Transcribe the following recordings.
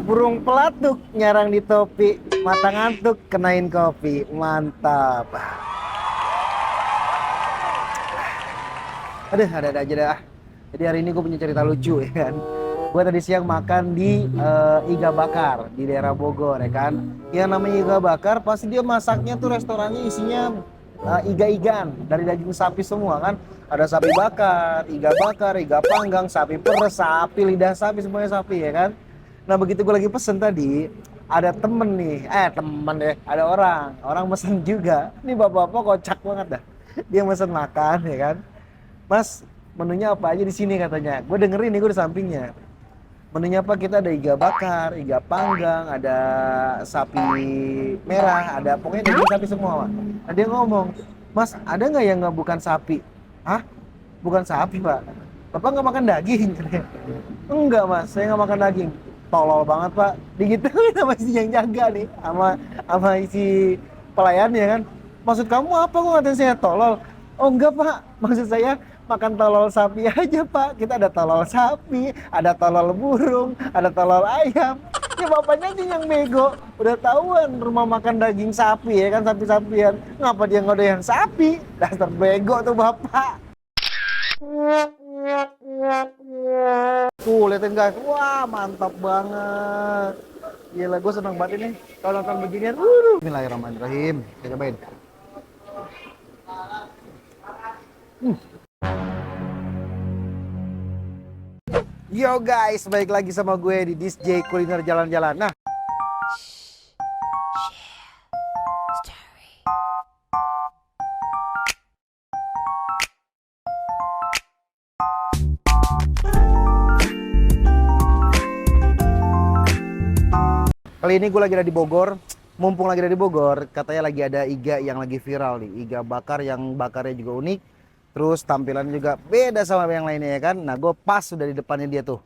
Burung pelatuk nyarang di topi, mata ngantuk kenain kopi. Mantap. Ada aja dah. Jadi hari ini gue punya cerita lucu ya kan. Gue tadi siang makan di Iga Bakar di daerah Bogor ya kan. Yang namanya Iga Bakar pasti dia masaknya tuh restorannya isinya iga-igaan dari daging sapi semua kan. Ada sapi bakar, iga panggang, sapi peres, sapi lidah sapi, semuanya sapi ya kan. Nah begitu gue lagi pesen tadi, ada temen nih, temen deh, ada orang mesen juga. Ini bapak-bapak kocak banget dah. Dia mesen makan ya kan. Mas, menunya apa aja di sini katanya. Gue dengerin nih, gue di sampingnya. Menunya apa? Kita ada iga bakar, iga panggang, ada sapi merah, ada pokoknya daging sapi semua, Pak. Nah, dia ngomong, Mas, ada nggak yang nggak bukan sapi? Hah? Bukan sapi, Pak. Bapak nggak makan daging? Enggak, Mas, saya nggak makan daging. Tolol banget, Pak. Digituin sama si yang jaga nih, sama isi pelayannya kan. Maksud kamu apa kok ngatain saya tolol? Oh enggak, Pak. Maksud saya makan tolol sapi aja, Pak. Kita ada tolol sapi, ada tolol burung, ada tolol ayam. Ya bapaknya aja yang bego. Udah tahuan rumah makan daging sapi ya kan, sapi-sapian. Ngapa dia ngodein sapi? Dasar bego tuh bapak. Tuh liatin guys, wah mantap banget. Gila, gue seneng banget ini kalau nonton beginian. Bismillahirrahmanirrahim. Kita cobain. Yo guys, balik lagi sama gue di Disj Kuliner Jalan-Jalan. Nah, kali ini gue lagi ada di Bogor. Mumpung lagi ada di Bogor, katanya lagi ada iga yang lagi viral nih. Iga bakar yang bakarnya juga unik. Terus tampilannya juga beda sama yang lainnya ya kan. Nah, gue pas sudah di depannya dia tuh.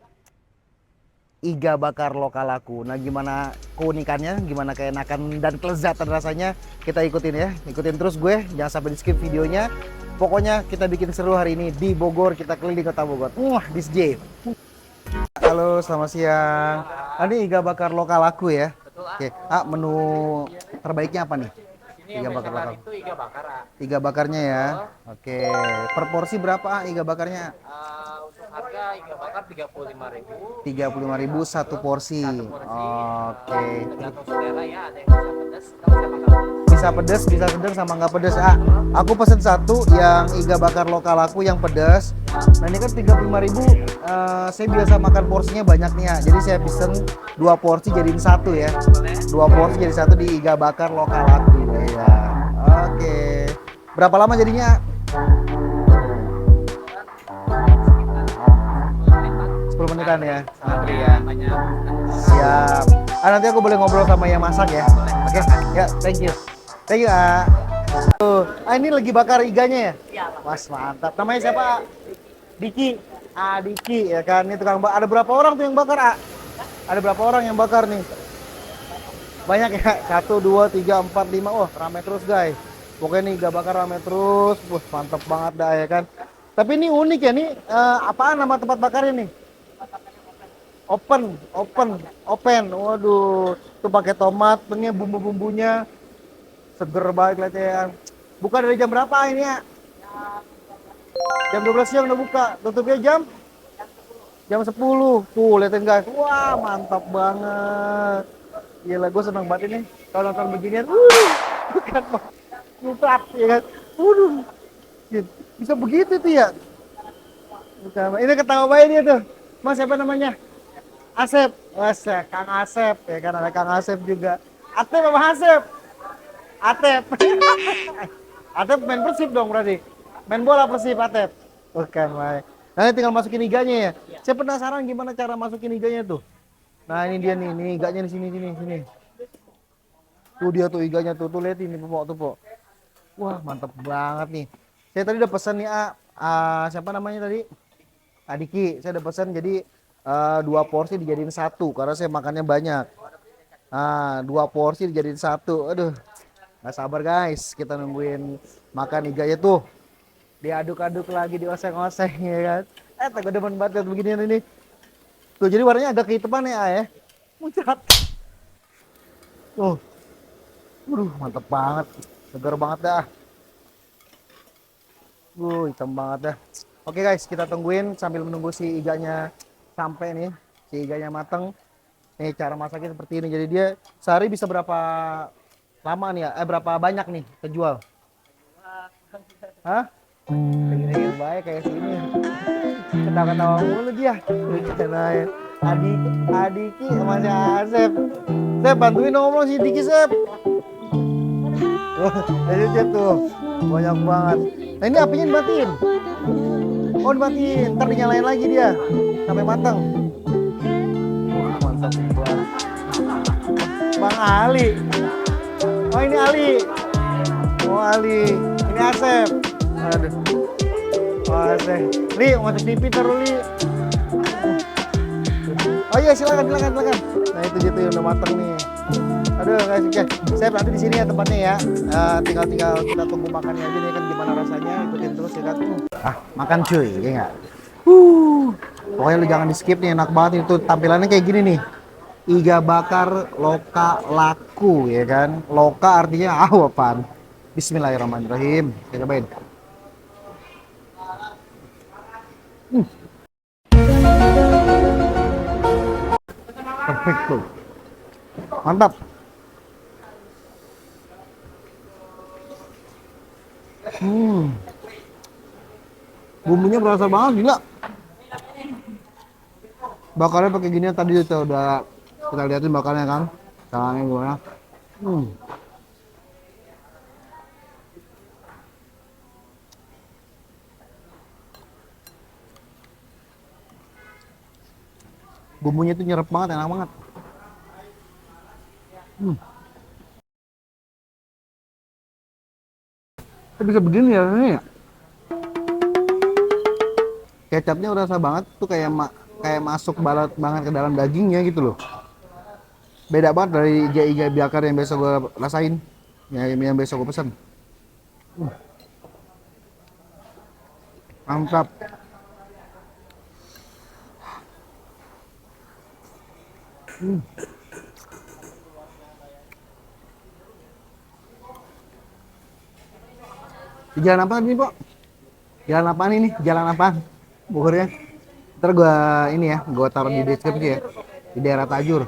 Iga bakar lokal aku. Nah, gimana keunikannya, gimana keenakan dan kelezatan rasanya, kita ikutin ya. Ikutin terus gue, jangan sampai di skip videonya. Pokoknya kita bikin seru hari ini di Bogor, kita keliling kota Bogor. Disj. Halo, selamat siang. Ini iga bakar lokal aku ya. Oke, menu terbaiknya apa nih? Ini yang Iga best bakar seller lokal. itu iga bakar, ah. Iga bakarnya ya. Oke, per porsi berapa iga bakarnya? Untuk harga iga bakar 35.000. 35.000 satu porsi. Satu porsi. Oke. Tergantung selera ya, ada yang bisa pedas, atau bisa makan pedas. Bisa pedas, bisa sedang sama nggak pedas. Aku pesen satu yang iga bakar lokal aku yang pedas. Nah ini kan 35.000, saya biasa makan porsinya banyak nih ya. Jadi saya pesen 2 porsi jadiin satu ya. 2 porsi jadi satu di iga bakar lokal aku. Ya. Oke. Berapa lama jadinya? 10 menitan ya. Antrian. Banyak. Siap. Nanti aku boleh ngobrol sama yang masak ya. Oke. Ya, thank you. Thank you, Tuh. Ini lagi bakar iganya ya? Iya, Mas, mantap. Namanya siapa, Diki. Diki ya kan. Ini tukang bakar. Ada berapa orang tuh yang bakar, Ada berapa orang yang bakar nih? Banyak ya. 1, 2, 3, 4, 5. Oh, rame terus, guys. Pokoknya nih iga bakar rame terus. Wah, mantap banget dah ya kan. Tapi ini unik ya nih. Apaan nama tempat bakarnya nih? Open. Waduh, tuh pakai tomat, ini bumbu-bumbunya seger banget lihatnya ya. Buka dari jam berapa ini ya? Jam 12 siang udah buka. Tutupnya jam 10. Tuh, lihatin guys. Wah, mantap banget. Gila, gue seneng banget ini kalau nonton beginian. Bukan mantap ya kan. Waduh. Bisa begitu tuh ya. Ini ketawa baik dia tuh. Mas, siapa namanya? Asep, Kang Asep ya kan, ada Kang Asep juga. Atep apa Asep? Atep. Atep main Persib dong berarti. Main bola Persib Atep. Bukan, Mai. Nah, tinggal masukin iganya ya. Saya penasaran gimana cara masukin iganya tuh. Nah, ini dia nih iganya di sini. Tuh dia tuh iganya tuh lihat ini tuh, Pok. Wah, mantep banget nih. Saya tadi udah pesan nih, siapa namanya tadi? Adiki, saya udah pesan jadi 2 porsi dijadiin satu karena saya makannya banyak. 2 porsi dijadiin satu. Aduh, nggak sabar guys. Kita nungguin makan iganya tuh. Diaduk-aduk lagi, dioseng-oseng ya kan. Gue demen banget beginian ini. Tuh jadi warnanya agak kehitaman ya. muncrat. Oh, mantep banget, segar banget dah. Hitam banget dah. Oke guys, kita tungguin sambil menunggu si iganya sampai nih, si iganya mateng. Nih cara masaknya seperti ini. Jadi dia sehari bisa berapa lama nih ya? Berapa banyak nih terjual? Hah? Kayak gini baik kayak sini. Ketawa-ketawa mulu dia. Lucu Adiki sama si Asep. Sep, bantuin ngomong si Diki, Sep. Ayo Sep tuh. Banyak banget. Nah ini apinya dimatiin. Oh dimatiin, ntar dinyalain lagi dia. Sampai matang. Mantap banget. Bang Ali. Oh ini Ali. Oh Ali. Ini Asep. Aduh. Oh Asep. Li, masuk TV taruh Li. Oh iya silakan. Nah itu gitu udah mateng nih. Aduh guys, saya nanti di sini ya tempatnya ya. Tinggal kita tunggu makannya aja nih kan gimana rasanya, ikutin terus ya kan. Makan cuy, ya nggak? Pokoknya lu jangan di skip nih, enak banget itu tampilannya kayak gini nih. Iga bakar loka laku ya kan. Loka artinya apaan? Bismillahirrahmanirrahim. Kita cobain. Perfect tuh. Mantap. Bumbunya berasa banget gila. Bakarnya pakai gini tadi udah kita liatin bakarnya kan. Caranya gimana? Bumbunya itu nyerap banget, enak banget. Bisa begini ya rasanya ya? Kecapnya rasa banget tuh kayak masuk balat banget ke dalam dagingnya gitu loh. Beda banget dari iga bakar yang biasa gue rasain, yang biasa gue pesen. Mantap. Di jalan apa nih, Pak? Jalan apaan ini? Jalan apaan? Bogornya. Ntar gua taruh di deskripsi ya. Di daerah Tajur.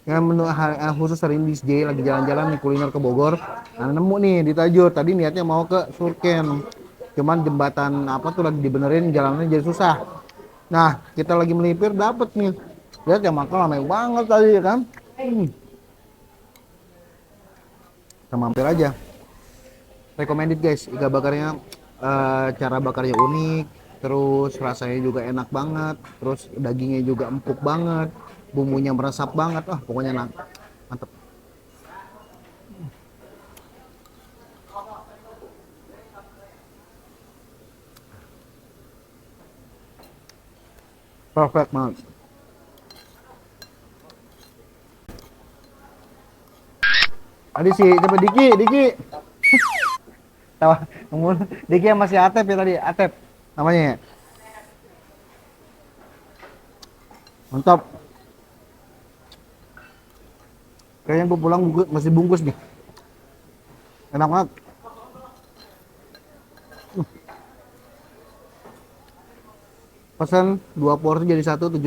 Yang menu khusus hari ini DJ lagi jalan-jalan nih kuliner ke Bogor. Nah, nemu nih di Tajur. Tadi niatnya mau ke Surken. Cuman jembatan apa tuh lagi dibenerin, jalannya jadi susah. Nah, kita lagi melipir dapet nih. Lihat yang makan ramai banget tadi ya kan. Kita mampir aja. Recommended guys, iga bakarnya cara bakarnya unik, terus rasanya juga enak banget, terus dagingnya juga empuk banget, bumbunya meresap banget, pokoknya enak, mantep. Perfect banget. Tadi sih, coba Diki. Tahu, Diki yang masih Atep ya tadi, Atep namanya ya. Mantap. Kayaknya gue pulang masih bungkus nih. Enak banget. Pesan 2 porsi jadi 70.000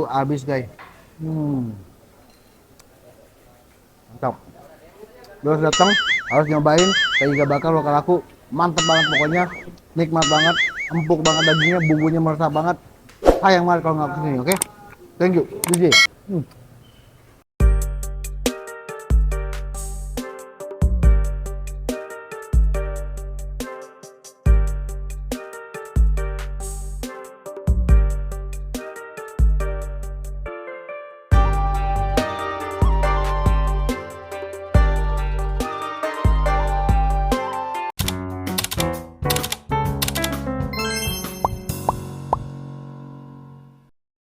habis guys. Mantap. Terus datang harus nyobain kayak iga bakar lokal aku, mantep banget pokoknya, nikmat banget, empuk banget dagingnya, bumbunya meresap banget. Sayang banget kalau nggak kesini, oke? Thank you, DJ.